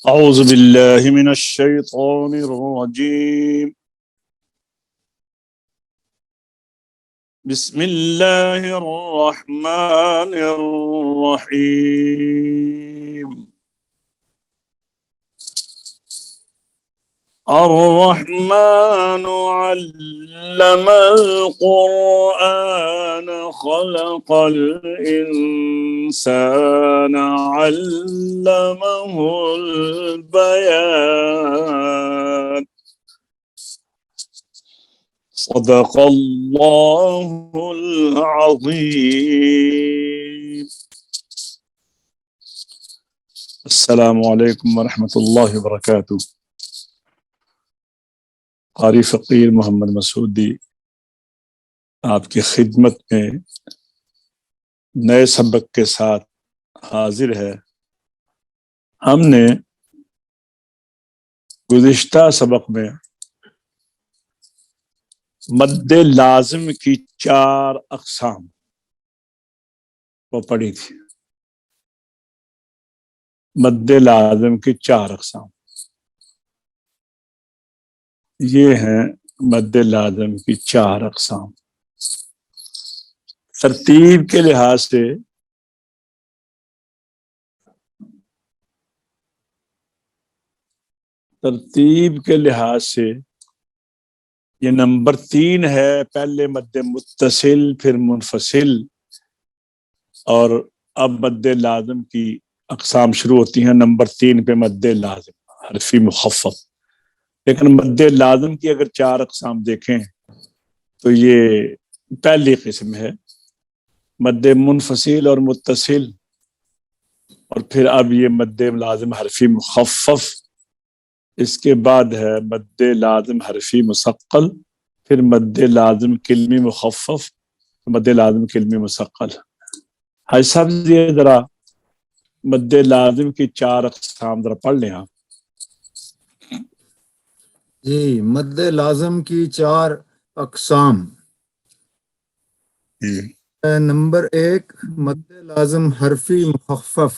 أعوذ بالله من الشيطان الرجيم. بسم الله الرحمن الرحيم. الرحمن علم القرآن خلق الإنسان علمه البيان. صدق الله العظيم. السلام علیکم ورحمۃ اللہ وبرکاتہ. قاری فقیر محمد مسعودی آپ کی خدمت میں نئے سبق کے ساتھ حاضر ہے. ہم نے گزشتہ سبق میں مد لازم کی 4 اقسام کو پڑھی تھی. مد لازم کی 4 اقسام یہ ہیں. مد لازم کی 4 اقسام ترتیب کے لحاظ سے یہ نمبر 3 ہے. پہلے مد متصل، پھر منفصل، اور اب مد لازم کی اقسام شروع ہوتی ہیں نمبر 3 پہ. مد لازم حرفی مخفف. لیکن مد لازم کی اگر 4 اقسام دیکھیں تو یہ پہلی قسم ہے. مد منفصل اور متصل، اور پھر اب یہ مد لازم حرفی مخفف. اس کے بعد ہے مد لازم حرفی مثقل، پھر مد لازم کلمی مخفف، مد لازم کلمی مثقل. حاج صاحب یہ ذرا مد لازم کی 4 اقسام ذرا پڑھ لیں آپ. جی، مد لازم کی 4 اقسام. نمبر 1 مد لازم حرفی مخفف.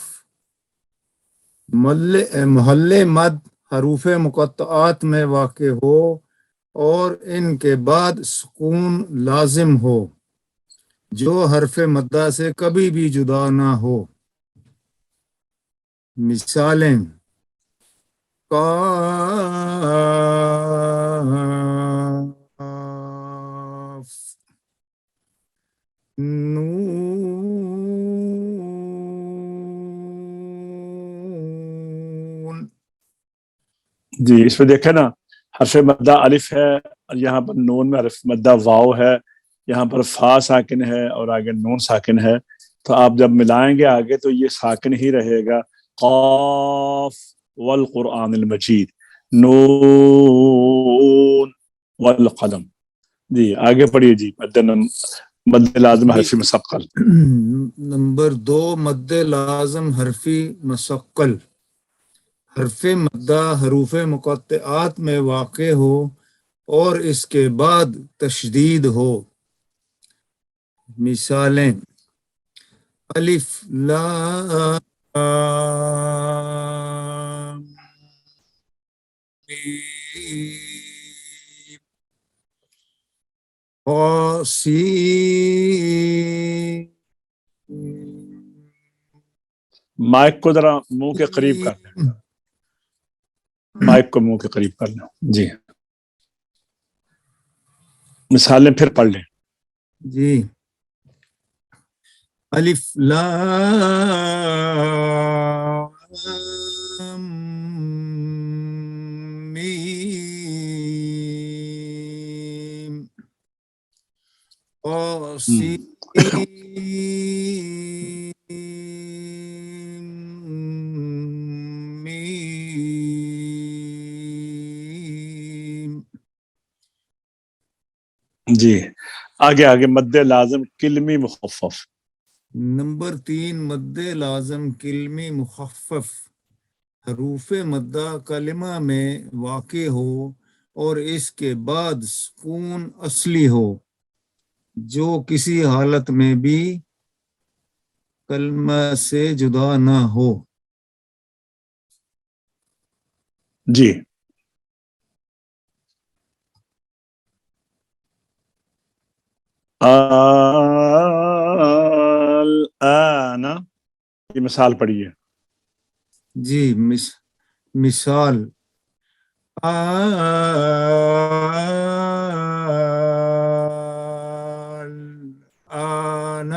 محلے مد حروف مقطعات میں واقع ہو اور ان کے بعد سکون لازم ہو جو حرف مدہ سے کبھی بھی جدا نہ ہو. مثالیں: قاف، نون. جی، اس پہ دیکھیں نا، حرف مدہ الف ہے اور یہاں پر نون میں حرف مدہ واو ہے. یہاں پر فا ساکن ہے اور آگے نون ساکن ہے. تو آپ جب ملائیں گے آگے تو یہ ساکن ہی رہے گا. قاف والقرآن المجید، نون والقلم. جی آگے پڑھیے. جی مد لازم حرفی مثقل. نمبر 2 مد لازم حرفی مثقل. حرف مدہ حروف مقطعات میں واقع ہو اور اس کے بعد تشدید ہو. مثالیں: الف لام میم قاسین. مائک کو ذرا منہ کے قریب کر لیں. مائک کو منہ کے قریب کر لیں. جی مثالیں پھر پڑھ لیں. جی، الف لام میم قاسین میم. جی آگے مد لازم کلمی مخفف. نمبر 3 مد لازم کلمی مخفف. حروف مدہ کلمہ میں واقع ہو اور اس کے بعد سکون اصلی ہو جو کسی حالت میں بھی کلمہ سے جدا نہ ہو. جی الآن، یہ مثال پڑھیے. جی مثال الآن.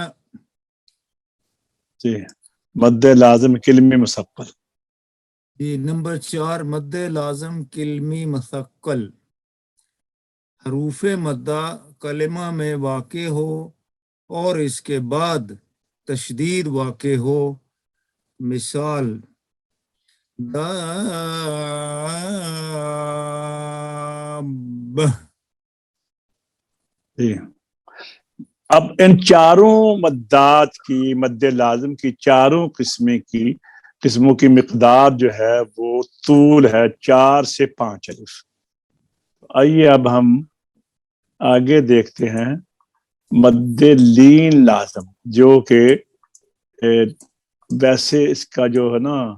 جی مد لازم کلمی مثقل. جی نمبر 4 مد لازم کلمی مثقل، حروف مدہ کلمہ میں واقع ہو اور اس کے بعد تشدید واقع ہو. مثال دابہ. جی اب ان چاروں مدات کی، مد لازم کی چاروں قسموں کی مقدار جو ہے وہ طول ہے 4 سے 5 الف. آئیے اب ہم آگے دیکھتے ہیں مد لین لازم، جو کہ ویسے اس کا جو ہے نا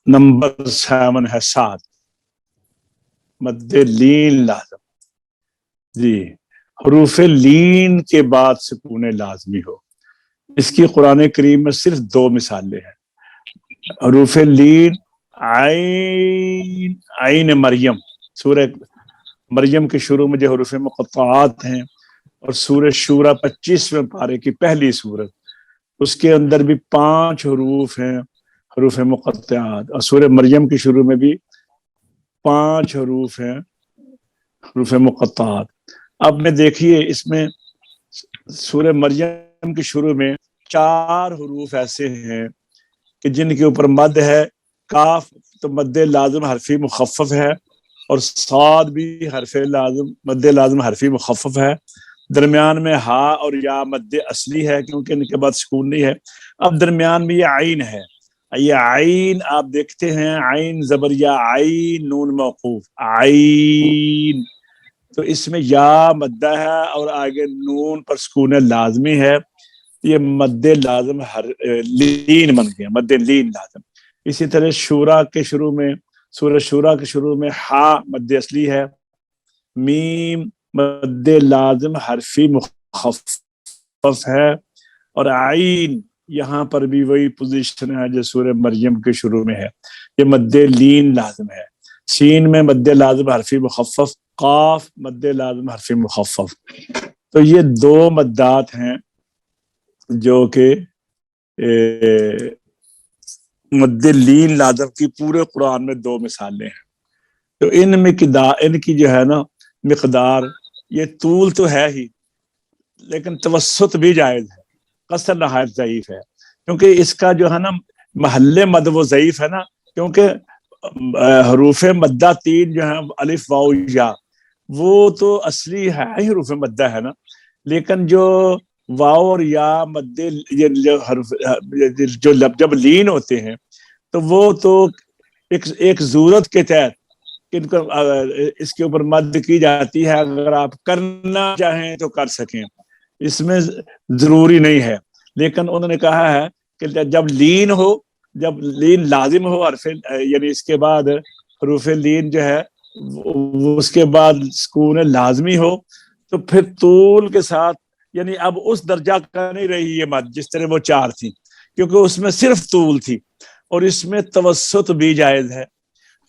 نمبر 7 ہے 7 مد لین لازم. جی حروف لین کے بعد سکون لازمی ہو. اس کی قرآن کریم میں صرف 2 مثالیں ہیں. حروف لین عین مریم، سورہ مریم کے شروع میں جو حروف مقطعات ہیں، اور سورہ شورى 25ویں پارے کی پہلی سورت، اس کے اندر بھی 5 حروف ہیں حروف مقطعات، اور سورہ مریم کے شروع میں بھی 5 حروف ہیں حروف مقطعات. اب میں دیکھیے اس میں سورہ مریم کے شروع میں 4 حروف ایسے ہیں کہ جن کے اوپر مد ہے. کاف تو مد لازم حرفی مخفف ہے، اور صاد بھی حرف لازم مد لازم حرفی مخفف ہے. درمیان میں ہا اور یا مد اصلی ہے کیونکہ ان کے بعد سکون نہیں ہے. اب درمیان میں یہ عین ہے. یہ عین آپ دیکھتے ہیں، عین زبر یا، عین نون موقوف، عین. تو اس میں یا مدہ ہے اور آگے نون پر سکون لازمی ہے. یہ مد لازم لین بن گیا، مد لین لازم. اسی طرح شورا کے شروع میں، سورہ شورا کے شروع میں ہا مد اصلی ہے، میم مد لازم حرفی مخفف ہے، اور عین یہاں پر بھی وہی پوزیشن ہے جو سورہ مریم کے شروع میں ہے، یہ مد لین لازم ہے. سین میں مد لازم حرفی مخفف، قاف مد لازم حرفی مخفف. تو یہ 2 مدات ہیں جو کہ مد لین لازم کی پورے قرآن میں 2 مثالیں ہیں. تو ان کی جو ہے نا مقدار، یہ طول تو ہے ہی لیکن توسط بھی جائز ہے، قصر نہایت ضعیف ہے. کیونکہ اس کا جو ہے نا محل مد وہ ضعیف ہے نا، کیونکہ حروف مدہ 3 جو ہیں الف واو یا، وہ تو اصلی ہے ہی حروف مدہ ہے نا، لیکن جو واو اور یا مد جو جب لین ہوتے ہیں تو وہ تو ایک ضرورت کے تحت ان کو اس کے اوپر مد کی جاتی ہے. اگر آپ کرنا چاہیں تو کر سکیں، اس میں ضروری نہیں ہے. لیکن انہوں نے کہا ہے کہ جب لین ہو، جب لین لازم ہو حرف، یعنی اس کے بعد حروف لین جو ہے اس کے بعد سکون لازمی ہو، تو پھر طول کے ساتھ، یعنی اب اس درجہ کا نہیں رہی یہ مد جس طرح وہ 4 تھی، کیونکہ اس میں صرف طول تھی، اور اس میں توسط بھی جائز ہے.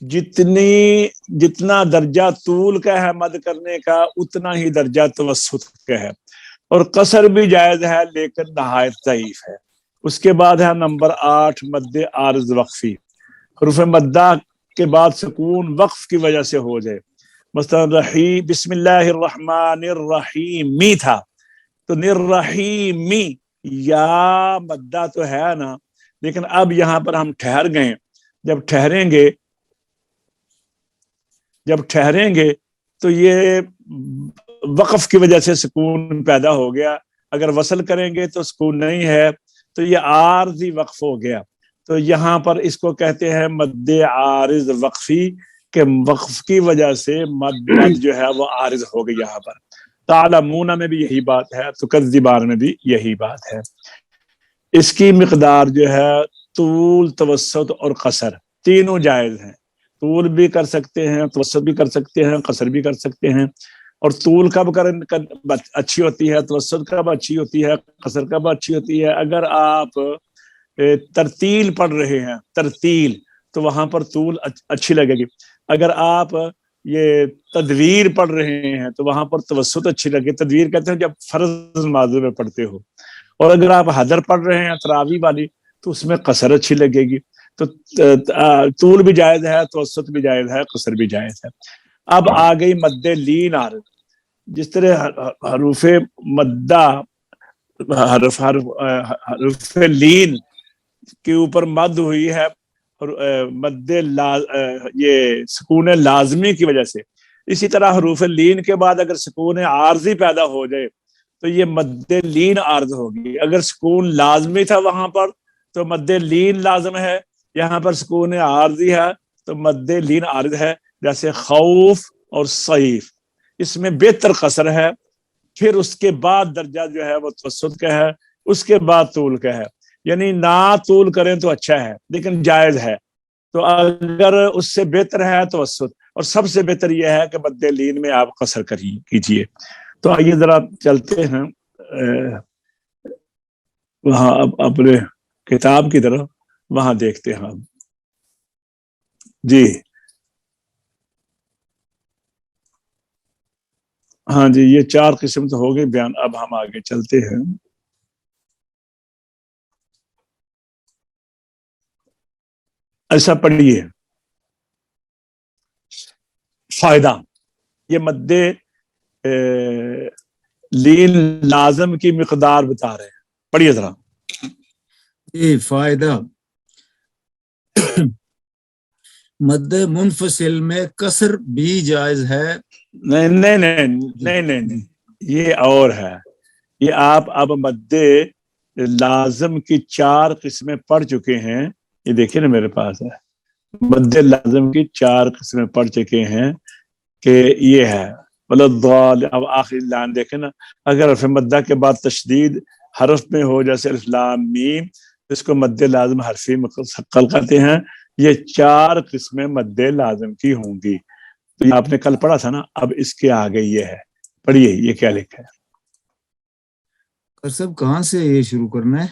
جتنا درجہ طول کا ہے مد کرنے کا، اتنا ہی درجہ توسط کا ہے، اور قصر بھی جائز ہے لیکن نہایت ضعیف ہے. اس کے بعد ہے نمبر 8 مد عارض وقفی، حروف مدہ کے بعد سکون وقف کی وجہ سے ہو جائے. مثلا بسم اللہ الرحمن الرحیم می تھا، تو نررحیمی یا مدہ تو ہے نا، لیکن اب یہاں پر ہم ٹھہر گئے. جب ٹھہریں گے تو یہ وقف کی وجہ سے سکون پیدا ہو گیا. اگر وصل کریں گے تو سکون نہیں ہے، تو یہ عارضی وقف ہو گیا. تو یہاں پر اس کو کہتے ہیں مد عارض وقفی، کہ وقف کی وجہ سے مد جو ہے وہ عارض ہو گئی. یہاں پر تعلمون میں بھی یہی بات ہے، تکذبان میں بھی یہی بات ہے. اس کی مقدار جو ہے طول توسط اور قصر تینوں جائز ہیں. طول بھی کر سکتے ہیں, توسط بھی کر سکتے ہیں, قصر بھی کر سکتے ہیں. اور طول کب اچھی ہوتی ہے, توسط کب اچھی ہوتی ہے, قصر کب اچھی ہوتی ہے؟ اگر آپ ترتیل پڑھ رہے ہیں, ترتیل, تو وہاں پر طول اچھی لگے گی. اگر آپ یہ تدویر پڑھ رہے ہیں تو وہاں پر توسط اچھی لگے. تدویر کہتے ہیں جب فرض نمازوں میں پڑھتے ہو. اور اگر آپ حضر پڑھ رہے ہیں تراویح والی تو اس میں قصر اچھی لگے گی. تو طول بھی جائز ہے, توسط بھی جائز ہے, قصر بھی جائز ہے. اب آ گئی مد لین عارض. جس طرح حروف مدہ حروف لین کے اوپر مد ہوئی ہے مد یہ سکون لازمی کی وجہ سے, اسی طرح حروف لین کے بعد اگر سکون عارضی پیدا ہو جائے تو یہ مد لین عارض ہوگی. اگر سکون لازمی تھا وہاں پر تو مد لین لازم ہے, یہاں پر سکون عارضی ہے تو مد لین عارض ہے. جیسے خوف اور صیف, اس میں بہتر قصر ہے, پھر اس کے بعد درجہ جو ہے وہ توسط کا ہے, اس کے بعد طول کا ہے. یعنی نہ طول کریں تو اچھا ہے لیکن جائز ہے. تو اگر اس سے بہتر ہے توسط, اور سب سے بہتر یہ ہے کہ مد لین میں آپ قصر کیجیے. تو آئیے ذرا چلتے ہیں وہاں اپنے کتاب کی طرف, وہاں دیکھتے ہیں. جی ہاں جی, یہ 4 قسم تو ہو گئی بیان. اب ہم آگے چلتے ہیں. ایسا پڑھیے فائدہ. یہ مد لین لازم کی مقدار بتا رہے ہیں, پڑھیے ذرا. یہ فائدہ مد منفصل میں قصر بھی جائز ہے. نہیں نہیں نہیں نہیں نہیں نہیں, یہ اور ہے. یہ آپ اب مد لازم کی 4 قسمیں پڑھ چکے ہیں. یہ دیکھیے نا میرے پاس ہے, مد لازم کی 4 قسمیں پڑھ چکے ہیں کہ یہ ہے مطلب ضال. اب آخری لائن دیکھیں نا, اگر حرف مدہ کے بعد تشدید حرف میں ہو جیسے الف لام میم, اس کو مد لازم حرفی مثقل کہتے ہیں. یہ 4 قسمیں مد لازم کی ہوں گی. تو یہ آپ نے کل پڑھا تھا نا, اب اس کے آگے یہ ہے, پڑھیے یہ کیا لکھا ہے. سب کہاں سے یہ شروع کرنا ہے؟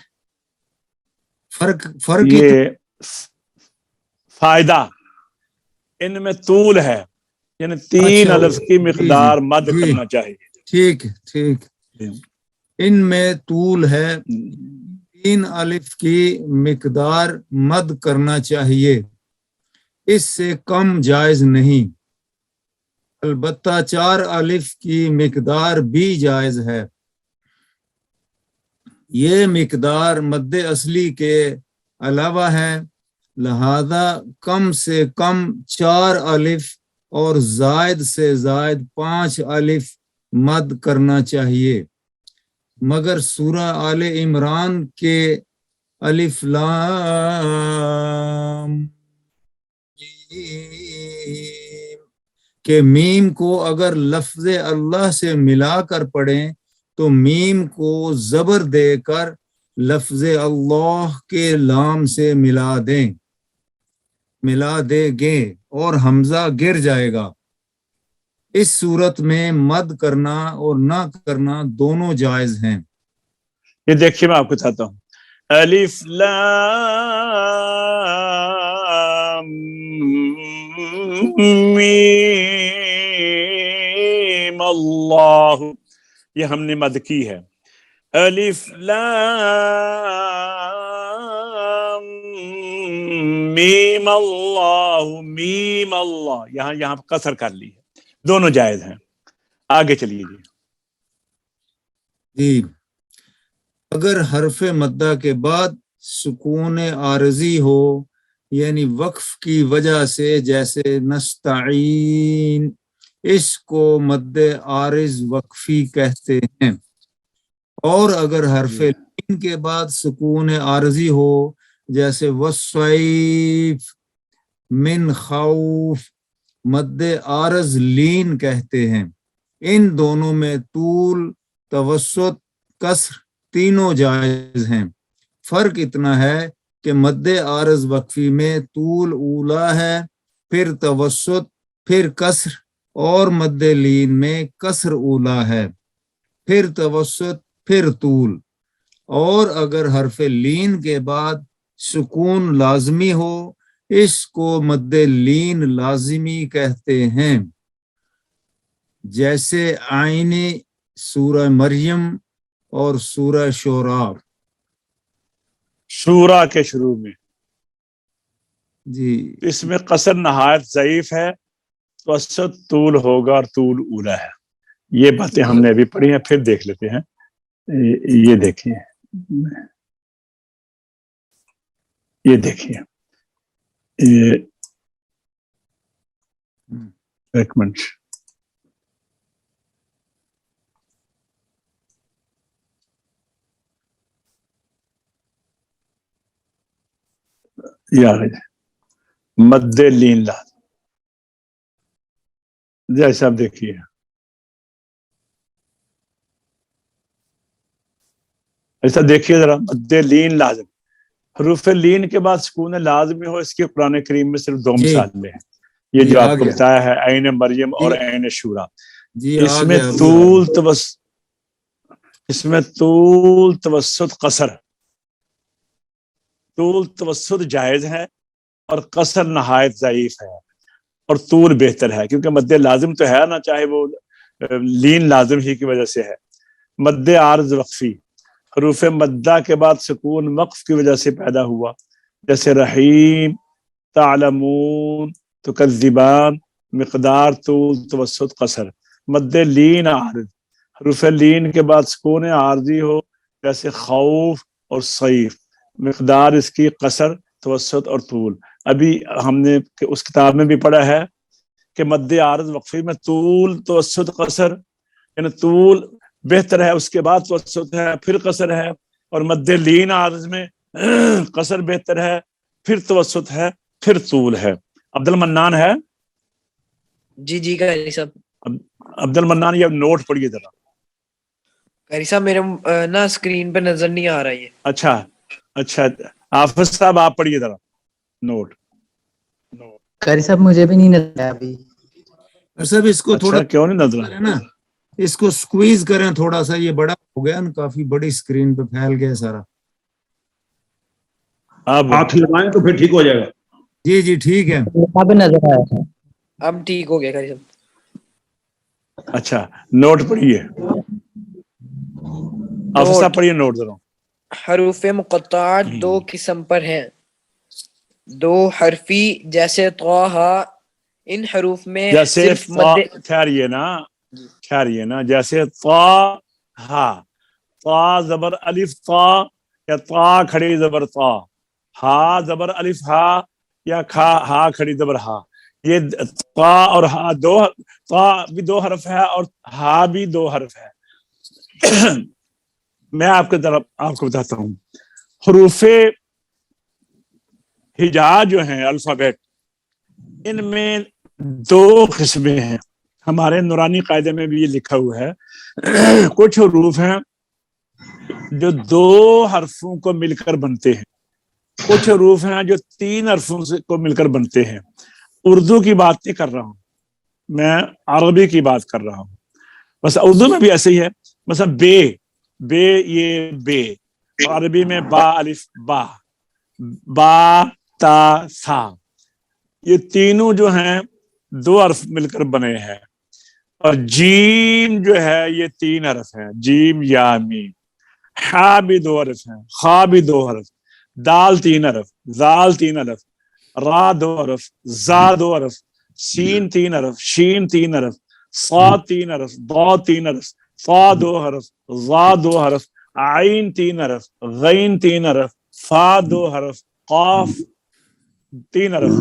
فرق یہ فائدہ ان میں طول ہے, یعنی 3 الف کی مقدار مد کرنا چاہیے. ٹھیک ٹھیک, ان میں طول ہے, 3 الف کی مقدار مد کرنا چاہیے, اس سے کم جائز نہیں. البتہ 4 الف کی مقدار بھی جائز ہے. یہ مقدار مد اصلی کے علاوہ ہے, لہذا کم سے کم 4 الف اور زائد سے زائد 5 الف مد کرنا چاہیے. مگر سورہ آل عمران کے الف لام کہ میم کو اگر لفظ اللہ سے ملا کر پڑھیں تو میم کو زبر دے کر لفظ اللہ کے لام سے ملا دے گے اور حمزہ گر جائے گا. اس صورت میں مد کرنا اور نہ کرنا دونوں جائز ہیں. یہ دیکھیے میں آپ کو بتاتا ہوں. الف لام میم اللہ, یہ ہم نے مد کی ہے. الف لام میم اللہ, میم اللہ, یہاں قصر کر لی ہے. دونوں جائز ہیں. آگے چلیے جی. اگر حرف مدہ کے بعد سکون عارضی ہو, یعنی وقف کی وجہ سے, جیسے نستعین, اس کو مد عارض وقفی کہتے ہیں. اور اگر حرف لین کے بعد سکون عارضی ہو, جیسے والصیف من خوف, مد عارض لین کہتے ہیں. ان دونوں میں طول, توسط, قصر تینوں جائز ہیں. فرق اتنا ہے کہ مد عارض وقفی میں طول اولا ہے، پھر توسط، پھر کسر، اور مد لین میں کسر اولا ہے، پھر توسط، پھر طول۔ اور اگر حرف لین کے بعد سکون لازمی ہو، اس کو مد لین لازمی کہتے ہیں، جیسے عین سورہ مریم اور سورہ شعراء۔ شورا کے شروع میں جی اس میں قصر نہایت ضعیف ہے، توسط طول ہوگا اور طول اولا ہے۔ یہ باتیں ہم نے ابھی پڑھی ہیں، پھر دیکھ لیتے ہیں۔ یہ دیکھیے، یہ دیکھیے، ایک منٹ، یہ آ گئے مد لین لازم، جیسا آپ دیکھیے، ایسا دیکھیے ذرا، مد لین لازم، حروف لین کے بعد سکون لازمی ہو، اس کے قرآن کریم میں صرف دو جی مثالیں ہیں، یہ جی جو آ آپ کو گیا، بتایا ہے عین مریم اور جی عین شورا۔ جی اس آ میں گیا ابھی آ طول گیا۔ اس میں طول توسط قصر، طول توسط جائز ہے اور قصر نہایت ضعیف ہے، اور طول بہتر ہے، کیونکہ مد لازم تو ہے نا، چاہے وہ لین لازم ہی کی وجہ سے ہے۔ مد عارض وقفی، حروف مدہ کے بعد سکون وقف کی وجہ سے پیدا ہوا، جیسے رحیم، تعلمون، تکذبان، مقدار، طول، توسط، قصر۔ مد لین عارض، حروف لین کے بعد سکون عارضی ہو، جیسے خوف اور صیف، مقدار اس کی قصر، توسط اور طول۔ ابھی ہم نے اس کتاب میں بھی پڑھا ہے کہ مد عارض وقفی میں طول، توسط، قصر، یعنی طول بہتر ہے، اس کے بعد توسط ہے، پھر قصر ہے، اور مد لین عارض میں قصر بہتر ہے، پھر توسط ہے، پھر طول ہے۔ عبد المنان ہے؟ جی جی قاری صاحب، عبد المنان، یہ نوٹ پڑھیے ذرا۔ قاری صاحب میرے نا اسکرین پہ نظر نہیں آ رہا یہ۔ اچھا اچھا، حافظ صاحب آپ پڑھیے ذرا نوٹ۔ قاری صاحب مجھے بھی نہیں نظر آیا ابھی۔ سب اس کو تھوڑا اچھا، کیوں نہیں نظر کریں نا، اس کو سکویز کریں تھوڑا سا، یہ بڑا ہو گیا نا، کافی بڑی اسکرین پہ پھیل گیا سارا۔ اب ہاتھ لگائیں تو پھر ٹھیک ہو جائے گا۔ جی جی ٹھیک ہے۔ اب نظر آیا تھا۔ اب ٹھیک ہو گیا قاری صاحب۔ اچھا، نوٹ پڑھیے، حافظ صاحب پڑھیے نوٹ ذرا۔ حروف مقطعات دو قسم پر ہیں، دو حرفی جیسے طٰہٰ، ان حروف میں جیسے صرف مد، ٹھہریے نا، جیسے طا ہا، طا زبر الف طا، یا طا کھڑی زبر طا، ہا زبر الف ہا، یا کھا ہا کھڑی زبر ہا۔ یہ طا اور ہا دو، طا بھی دو حرف ہے اور ہا بھی دو حرف ہے۔ میں آپ کو بتاتا ہوں، حروف ہجا جو ہیں الفابیٹ، ان میں دو قسمیں ہیں، ہمارے نورانی قاعدے میں بھی یہ لکھا ہوا ہے۔ کچھ حروف ہیں جو دو حرفوں کو مل کر بنتے ہیں، کچھ حروف ہیں جو تین حرفوں کو مل کر بنتے ہیں۔ اردو کی بات نہیں کر رہا ہوں میں، عربی کی بات کر رہا ہوں۔ بس اردو میں بھی ایسے ہی ہے، مثلا بے، یہ بے، عربی میں با الف با، با تا سا، یہ تینوں جو ہیں دو حرف مل کر بنے ہیں۔ اور جیم جو ہے یہ تین حرف ہیں، جیم یا میم۔ ہا بھی دو حرف ہیں، خا بھی دو حرف، دال تین حرف، زال تین حرف، را دو حرف، زا دو حرف، سین تین حرف، شین تین حرف، صاد تین حرف، ضاد تین حرف، فا دو حرف، ظا دو حرف، عین تین حرف، غین تین حرف، فا دو حرف، قاف تین حرف،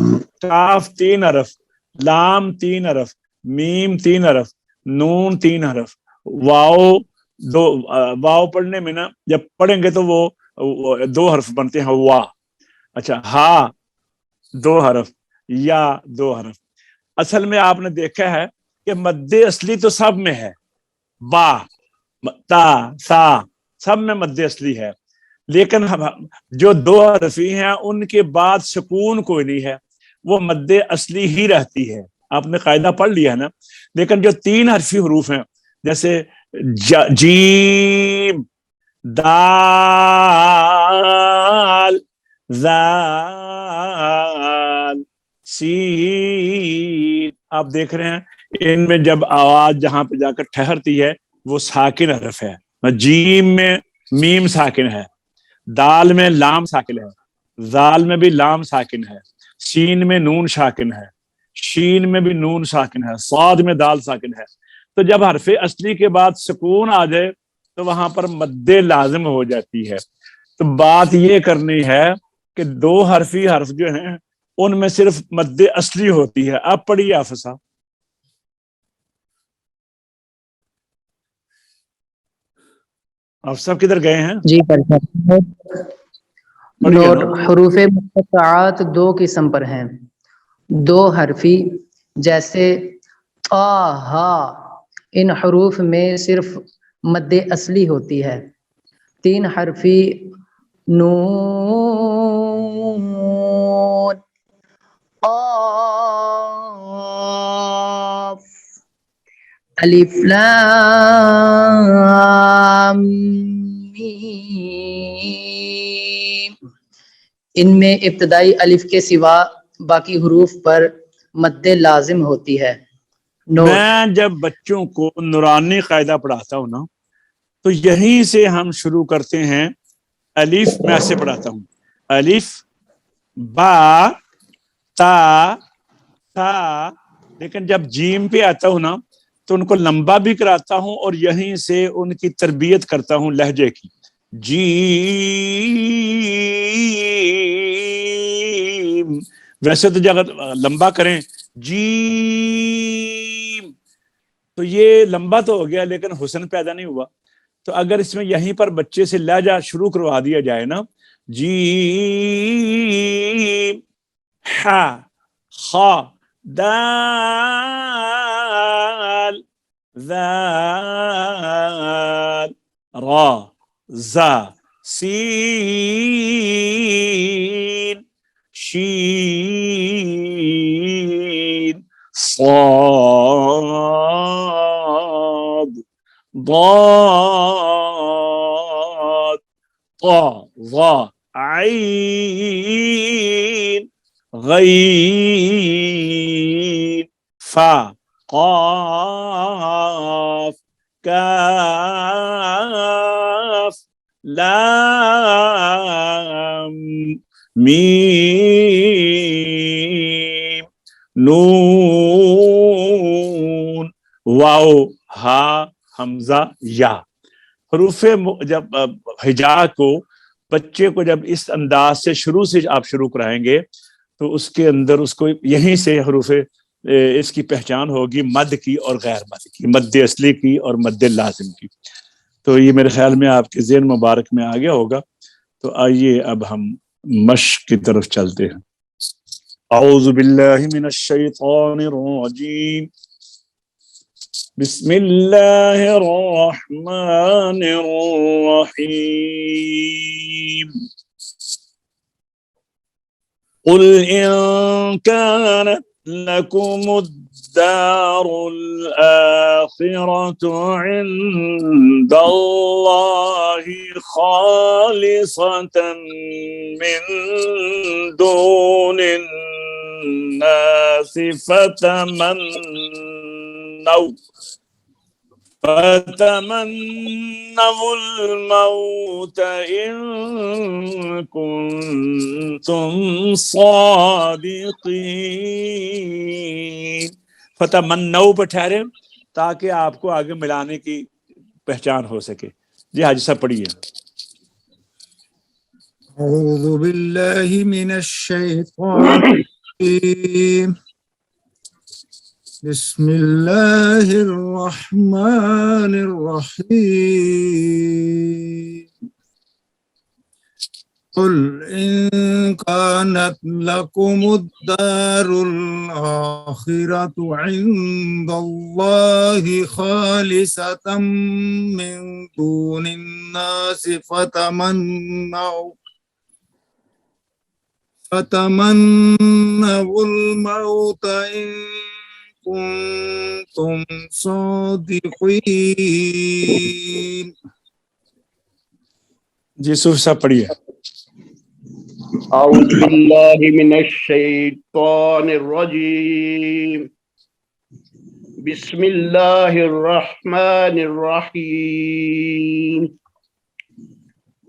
کاف تین حرف، لام تین حرف، میم تین حرف، نون تین حرف، واؤ دو۔ واؤ پڑھنے میں نا جب پڑھیں گے تو وہ دو حرف بنتے ہیں، وا۔ اچھا، ہا دو حرف، یا دو حرف۔ اصل میں آپ نے دیکھا ہے کہ مد اصلی تو سب میں ہے، با، تا، سا، سب میں مد اصلی ہے، لیکن جو دو حرفی ہیں ان کے بعد سکون کوئی نہیں ہے، وہ مد اصلی ہی رہتی ہے، آپ نے قاعدہ پڑھ لیا ہے نا. لیکن جو تین حرفی حروف ہیں جیسے جیم، دال، ذال، سین، آپ دیکھ رہے ہیں ان میں جب آواز جہاں پہ جا کر ٹھہرتی ہے وہ ساکن حرف ہے. جیم میں میم ساکن ہے، دال میں لام ساکن ہے، ذال میں بھی لام ساکن ہے، سین میں نون ساکن ہے، شین میں بھی نون ساکن ہے، صاد میں دال ساکن ہے. تو جب حرف اصلی کے بعد سکون آ جائے تو وہاں پر مد لازم ہو جاتی ہے. تو بات یہ کرنی ہے کہ دو حرفی حرف جو ہیں ان میں صرف مد اصلی ہوتی ہے. اب پڑھیے حافظ صاحب. آپ سب کدھر گئے ہیں؟ جی قاری صاحب. پڑھیے نوٹ، نا. حروف مقطعات دو قسم پر ہیں، دو حرفی جیسے ہا، ان حروف میں صرف مد اصلی ہوتی ہے. تین حرفی نون، قاف، الف لام میم، ان میں ابتدائی الف کے سوا باقی حروف پر مد لازم ہوتی ہے. میں جب بچوں کو نورانی قاعدہ پڑھاتا ہوں نا تو یہیں سے ہم شروع کرتے ہیں. الف میں ایسے پڑھاتا ہوں، الف، با، تا، تھا. لیکن جب جیم پہ آتا ہوں نا تو ان کو لمبا بھی کراتا ہوں اور یہیں سے ان کی تربیت کرتا ہوں لہجے کی. جیم، ویسے تو اگر لمبا کریں جیم تو یہ لمبا تو ہو گیا لیکن حسن پیدا نہیں ہوا. تو اگر اس میں یہیں پر بچے سے لہجہ شروع کروا دیا جائے نا، جیم، ہا، خا، دال، ذال، را، زا، سین، شین، صاد، ضاد، طا، ظا، عین، غین، فا، قاف، کاف، لام، میم، نون، واو، ہا، حمزہ، یا. حروف جب ہجا کو بچے کو جب اس انداز سے آپ شروع کرائیں گے تو اس کے اندر اس کو یہیں سے حروف اس کی پہچان ہوگی، مد کی اور غیر مد کی، مد اصلی کی اور مد لازم کی. تو یہ میرے خیال میں آپ کے ذہن مبارک میں آ گیا ہوگا. تو آئیے اب ہم مشق کی طرف چلتے ہیں. اعوذ باللہ من الشیطان الرجیم، بسم اللہ الرحمن الرحیم. قل ان كانت لكم الدار الآخرة عند الله خالصة من دون الناس فتمنوا الموت إن كنتم صادقين. فتمنوا پہ ٹھہرے تاکہ آپ کو آگے ملانے کی پہچان ہو سکے. جی حاجی صاحب پڑھیے. اعوذ باللہ من الشیطان الرجیم، بسم اللہ الرحمن الرحیم. قل إن كانت لكم الدار الآخرة عند الله خالصة من دون الناس فتمنوا الموت إن كنتم صادقين. جی یوسف صاحب پڑھیے. أعوذ بالله من الشيطان الرجيم. بسم الله الرحمن الرحيم.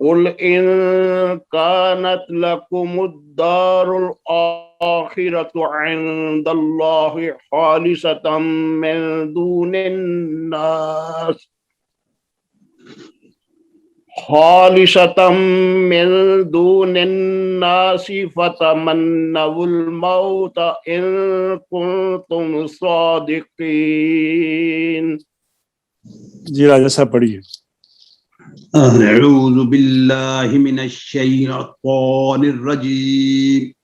قل إن كانت لكم الدار الآخرة عند الله خالصة من دون الناس فتمنوا الموت إن كنتم صادقين. جی راجہ صاحب پڑھیے. أعوذ بالله من الشيطان الرجيم.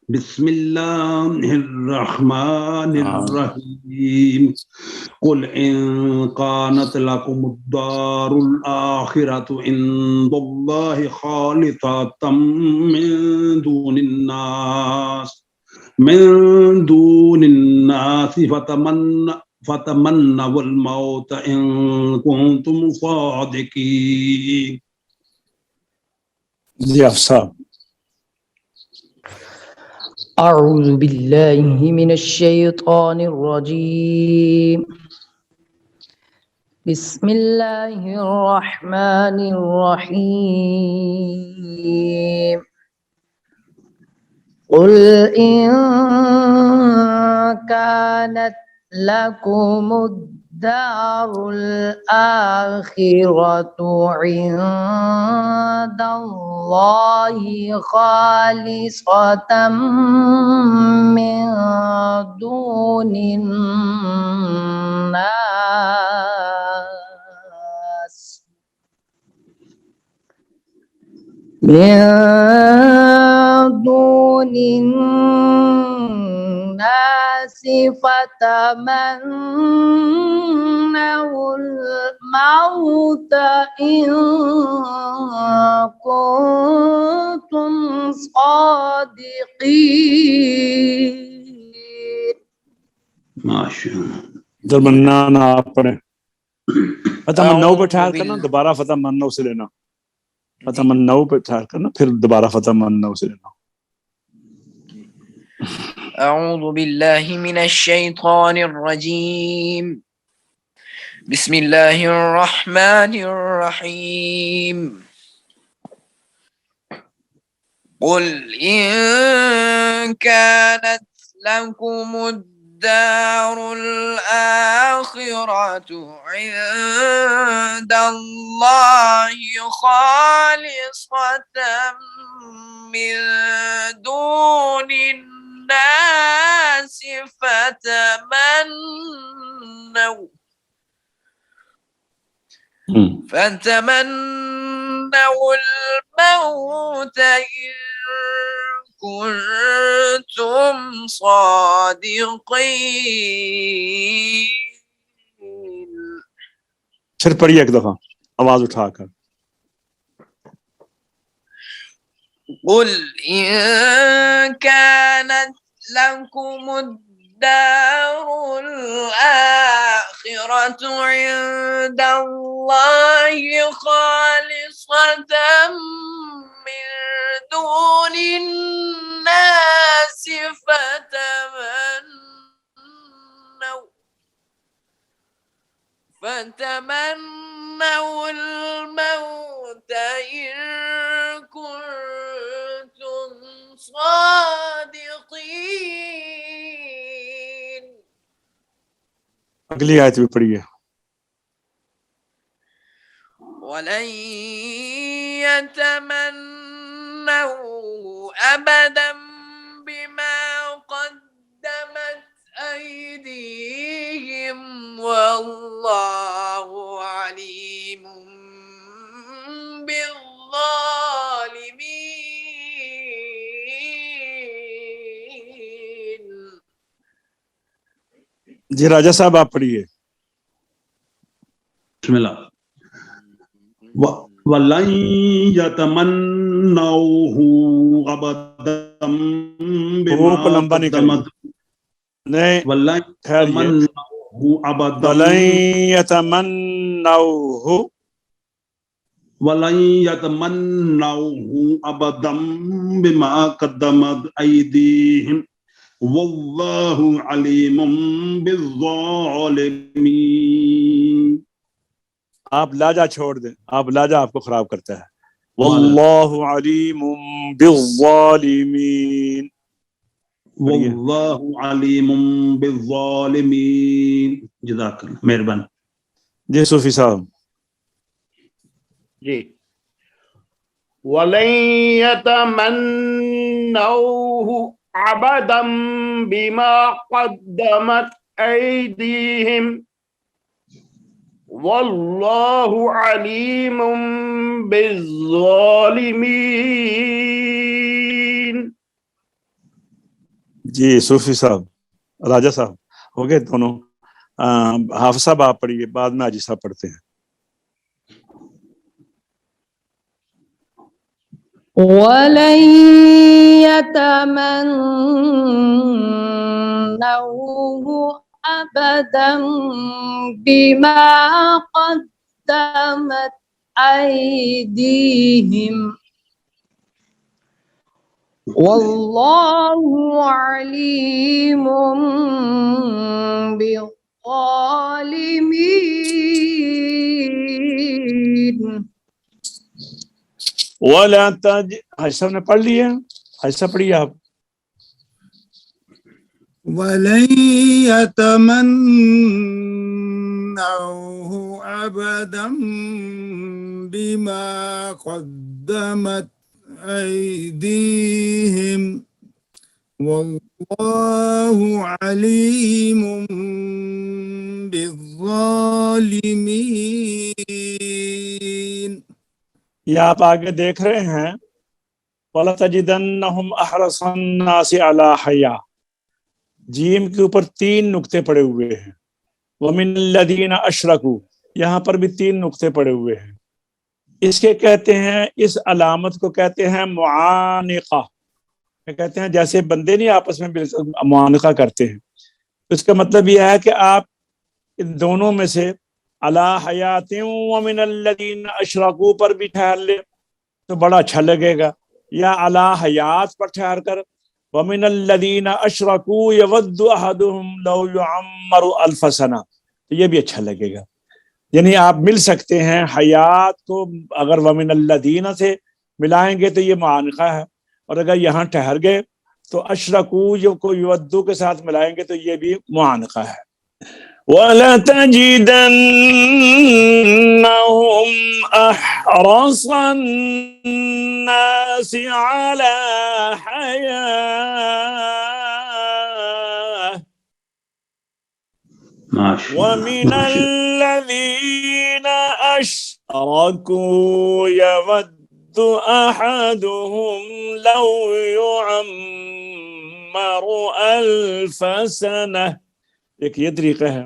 بسم الله الرحمن الرحيم. قل إن كانت لكم الدار الآخرة عند الله خالصة من دون الناس فتمنوا الموت إن كنتم صادقين. جی افصاح. أعوذ بالله من الشيطان الرجيم. بسم الله الرحمن الرحيم. قل إن كانت لكم الدار الآخرة عند الله خالصة من دون الناس فتمنوا الموت إن كنتم صادقين. ماشاء اللہ. تمنا آپ پڑھیں. فتمنو پہ ٹھہر کرنا, دوبارہ فتمنو سے لینا. فتمنو پہ ٹھہر کرنا, پھر دوبارہ فتمنو سے لینا. أعوذ بالله من الشيطان الرجيم. بسم الله الرحمن الرحيم. قل إن كانت لكم الدار الآخرة عند الله خالصة من دون الناس فتمنوا الموت إن كنتم صادقين. پھر پڑھیے ایک دفعہ آواز اٹھا کر. قل إن كانت لكم الدار الآخرة عند الله خالصة من دون الناس فتمنوا الموت إن كنتم صادقين. اگلی آیت بھی پڑھیے. ولن يتمنوا أبدا بما قدمت أيديهم والله عليم بالظالمين. جی راجہ صاحب آپ پڑھیے. بسم اللہ. وَلَن يَتَمَنَّوْهُ أَبَدًا بِمَا کو لمبا نہیں کریں گے. قَدَّمَتْ نہیں وَلَن خیر یہ يَتَمَنَّوْهُ أَبَدًا وَلَن يَتَمَنَّوْهُ وَلَن يَتَمَنَّوْهُ أَبَدًا بِمَا قَدَّمَتْ أَيْدِيهِمْ وَاللَّهُ عَلِيمٌ بِالظَّالِمِينَ. آپ لاجا چھوڑ دیں, آپ لاجا آپ کو خراب کرتا ہے. واللہ علیم بالظالمین. پڑھیے. واللہ علیم بالظالمین. جزاک اللہ, مہربان. جی صوفی صاحب. جی وَلَن يَتَمَنَّوْهُ أَبَدًا بِمَا قَدَّمَتْ أَيْدِيهِمْ وَاللَّهُ عَلِيمٌ بِالظَّالِمِينَ. جی صوفی صاحب, راجہ صاحب ہو گئے دونوں. حافظ صاحب آپ پڑھیے, بعد میں حاجی صاحب پڑھتے ہیں. وَلَن يَتَمَنَّوْهُ أَبَدًا بِمَا قَدَّمَتْ أَيْدِيهِمْ وَاللَّهُ عَلِيمٌ بِالظَّالِمِينَ. وَلَا حاجی صاحب نے پڑھ لیا, حاجی صاحب پڑھیے آپ. وَلَن يَتَمَنَّوْهُ أَبَدًا بِمَا قَدَّمَتْ أَيْدِيهِمْ وَاللَّهُ عَلِيمٌ بِالظَّالِمِينَ. یہ آپ آگے دیکھ رہے ہیں وَلَتَجِدَنَّهُمْ أَحْرَصَ النَّاسِ عَلَى حَيَاةٍ. جیم کے اوپر 3 نقطے پڑے ہوئے ہیں. وَمِنَ الَّذِينَ أَشْرَكُوا, یہاں پر بھی 3 نقطے پڑے ہوئے ہیں. اس کے کہتے ہیں, اس علامت کو کہتے ہیں معانقہ. کہتے ہیں جیسے بندے نہیں آپس میں معانقہ کرتے ہیں. اس کا مطلب یہ ہے کہ آپ ان دونوں میں سے علی حیات ومن الذین اشرکوا پر بھی ٹھہر لے تو بڑا اچھا لگے گا, یا علی حیات پر ٹھہر کر ومن الذین اشرکوا یود احدهم لو یعمر الف سنہ, تو یہ بھی اچھا لگے گا. یعنی آپ مل سکتے ہیں حیات کو اگر ومن الذین سے ملائیں گے تو یہ معانقہ ہے, اور اگر یہاں ٹھہر گئے تو اشرکوا جو کو یودو کے ساتھ ملائیں گے تو یہ بھی معانقہ ہے. وَلَتَجِدَنَّهُمْ أَحْرَصَ النَّاسِ عَلَى حَيَاةٍ وَمِنَ الَّذِينَ أَشْرَكُوا يَوَدُّ أَحَدُهُمْ لَوْ يُعَمَّرُ أَلْفَ سَنَةٍ. ایک یہ طریقہ ہے.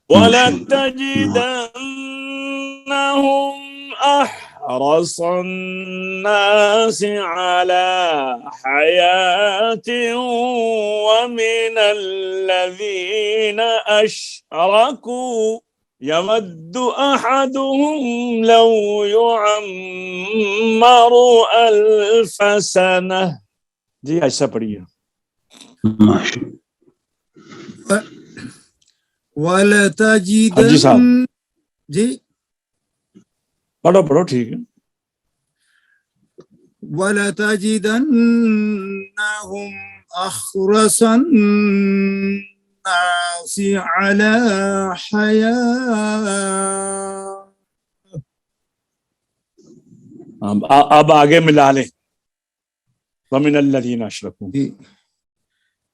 وَلَتَجِدَنَّهُمْ أَحْرَصَ النَّاسِ عَلَى حَيَاةٍ وَمِنَ الَّذِينَ أَشْرَكُوا يَوَدُّ أَحَدُهُمْ لَوْ يُعَمَّرُ أَلْفَ سَنَةٍ. جی ایسا پڑھیے. وَلَتَجِدَنَّ حاجی صاحب جی پڑھو ٹھیک ہے. وَلَتَجِدَنَّهُمْ أَحْرَصَ النَّاسِ عَلَى حَيَاةٍ. اب آگے ملا لیں وَمِنَ الَّذِينَ أَشْرَكُوا.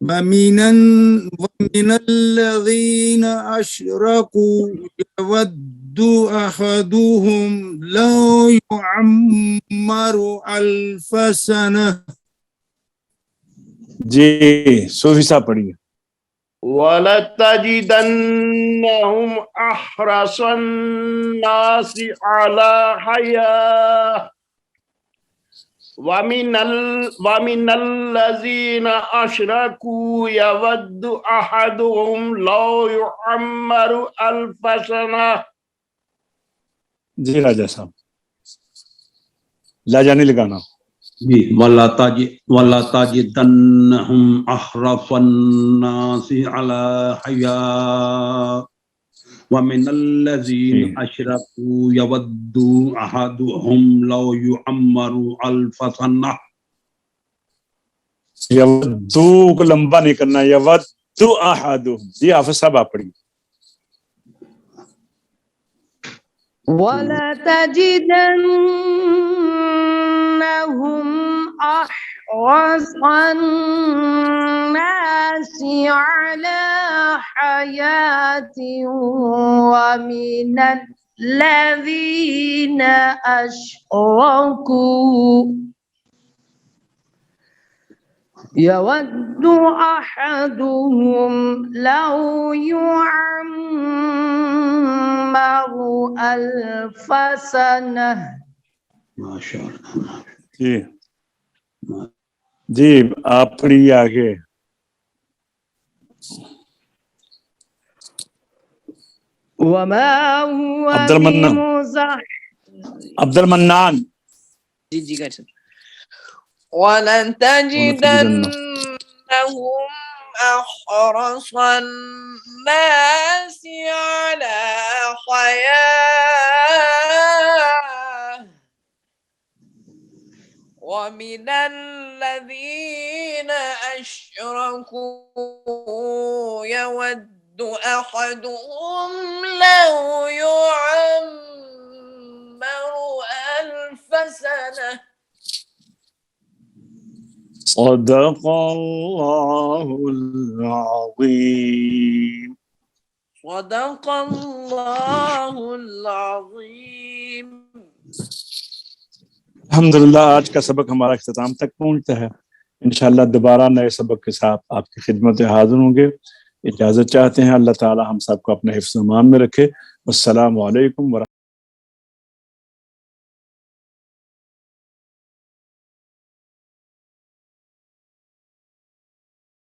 وَمِنَ الَّذِينَ أَشْرَكُوا يَوَدُّ أَحَدُهُمْ لَوْ يُعَمَّرُ أَلْفَ سَنَةٍ. جی صوفی صاحب پڑھیے. وَلَتَجِدَنَّهُمْ أَحْرَصَ النَّاسِ عَلَى حَيَاةٍ وَمِنَ الَّذِينَ أَشْرَكُوا يَوَدُّ أَحَدُهُمْ لَوْ يُعَمَّرُ أَلْفَ سَنَةٍ. جی راجہ صاحب لا جانے لگانا. جی وَلَا تَجِدَنَّهُمْ أَحْرَصَ النَّاسِ عَلَى حَيَاةٍ وَمِنَ الَّذِينَ أَشْرَكُوا يَوَدُّ أَحَدُهُمْ لَوْ يُعَمَّرُ أَلْفَ سَنَةٍ. یودو کو لمبا نہیں کرنا. یودو احدہم. جی حافظ صاحب آپ پڑھیے. وَلَتَجِدَنَّهُمْ أَحْرَصَ النَّاسِ عَلَى حَيَاةٍ وَمِنَ الَّذِينَ أَشْرَكُوا يَوَدُّ أَحَدُهُمْ لَوْ يُعَمَّرُ أَلْفَ سَنَةٍ. ماشاء اللہ. جی جی آپ پڑھیے آگے. وَمَا هُوَ عبد المنان. عبد المنان. جی کر سکتے. وَلَتَجِدَنَّهُمْ أَحْرَصَ النَّاسِ عَلَى حَيَاةٍ وَمِنَ الَّذِينَ أَشْرَكُوا يَوَدُّ أَحَدُهُمْ لَوْ يُعَمَّرُ أَلْفَ سَنَةٍ. صدق اللہ العظیم. صدق اللہ العظیم. الحمدللہ آج کا سبق ہمارا اختتام تک پہنچتا ہے. انشاءاللہ دوبارہ نئے سبق کے ساتھ آپ کی خدمت حاضر ہوں گے. اجازت چاہتے ہیں. اللہ تعالی ہم سب کو اپنے حفظ و امان میں رکھے. السلام علیکم ورحمۃ